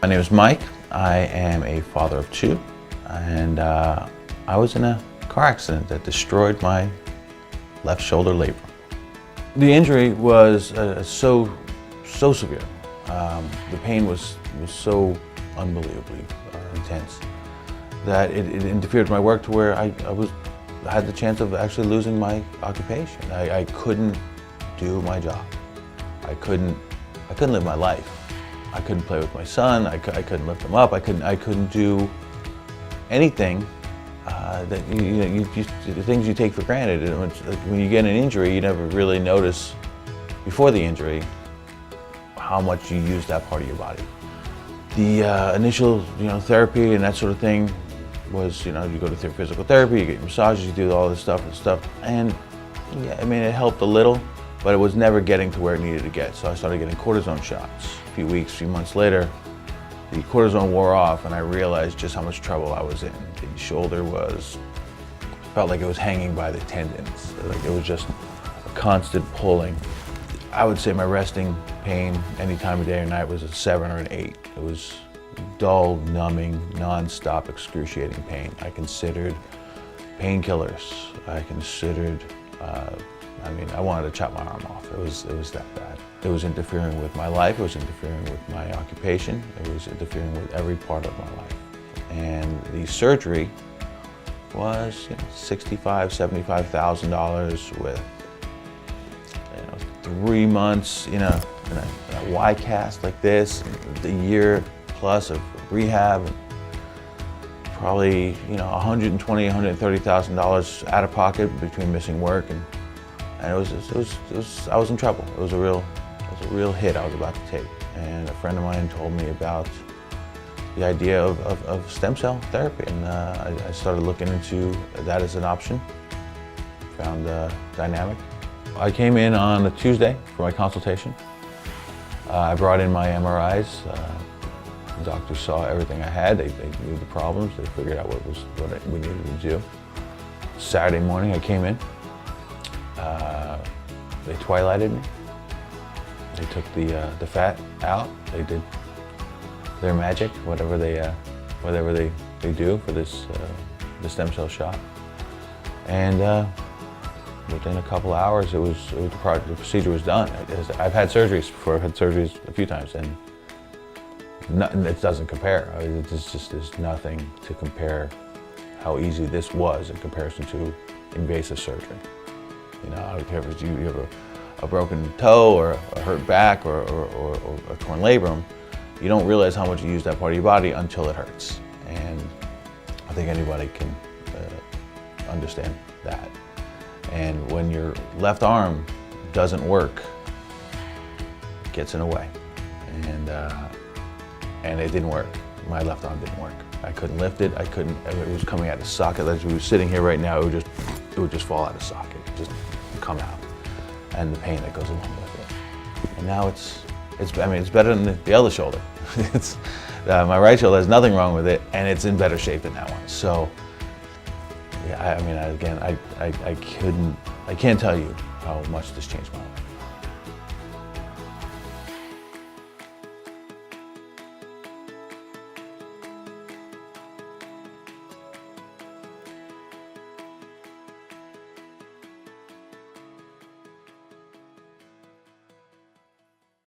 My name is Mike. I am a father of two, and I was in a car accident that destroyed my left shoulder labrum. The injury was so severe. The pain was so unbelievably intense that it interfered with my work to where I had the chance of actually losing my occupation. I couldn't do my job. I couldn't live my life. I couldn't play with my son. I couldn't lift him up. I couldn't do anything that the things you take for granted. When you get an injury, you never really notice before the injury how much you use that part of your body. The initial therapy and that sort of thing was you go to physical therapy, you get massages, you do all this stuff, and yeah, I mean it helped a little, but it was never getting to where it needed to get. So I started getting cortisone shots. A few months later, the cortisone wore off and I realized just how much trouble I was in. The shoulder felt like it was hanging by the tendons. Like it was just a constant pulling. I would say my resting pain any time of day or night was a 7 or an 8. It was dull, numbing, non-stop, excruciating pain. I considered painkillers. I considered, I wanted to chop my arm off. It was that bad. It was interfering with my life. It was interfering with my occupation. It was interfering with every part of my life. And the surgery was $65,000, $75,000 with 3 months in a Y cast like this, a year plus of rehab, and probably $120,000, $130,000 out of pocket between missing work, and I was in trouble. It was a real hit I was about to take. And a friend of mine told me about the idea of stem cell therapy, and I started looking into that as an option. Found dynamic. I came in on a Tuesday for my consultation. I brought in my MRIs. The doctors saw everything I had. They knew the problems. They figured out what we needed to do. Saturday morning I came in. They twilighted me. They took the fat out. They did their magic, whatever they do for this the stem cell shot. And within a couple hours, the procedure was done. I've had surgeries before. I've had surgeries a few times, and it doesn't compare. There's nothing to compare how easy this was in comparison to invasive surgery. I don't care if you have a broken toe or a hurt back or a torn labrum. You don't realize how much you use that part of your body until it hurts. And I think anybody can understand that. And when your left arm doesn't work, it gets in the way. And it didn't work. My left arm didn't work. I couldn't lift it. It was coming out of socket. As we were sitting here right now, it would just fall out of socket, just come out. And the pain that goes along with it. And now it's better than the other shoulder. My right shoulder has nothing wrong with it, and it's in better shape than that one. So, yeah, I can't tell you how much this changed my life.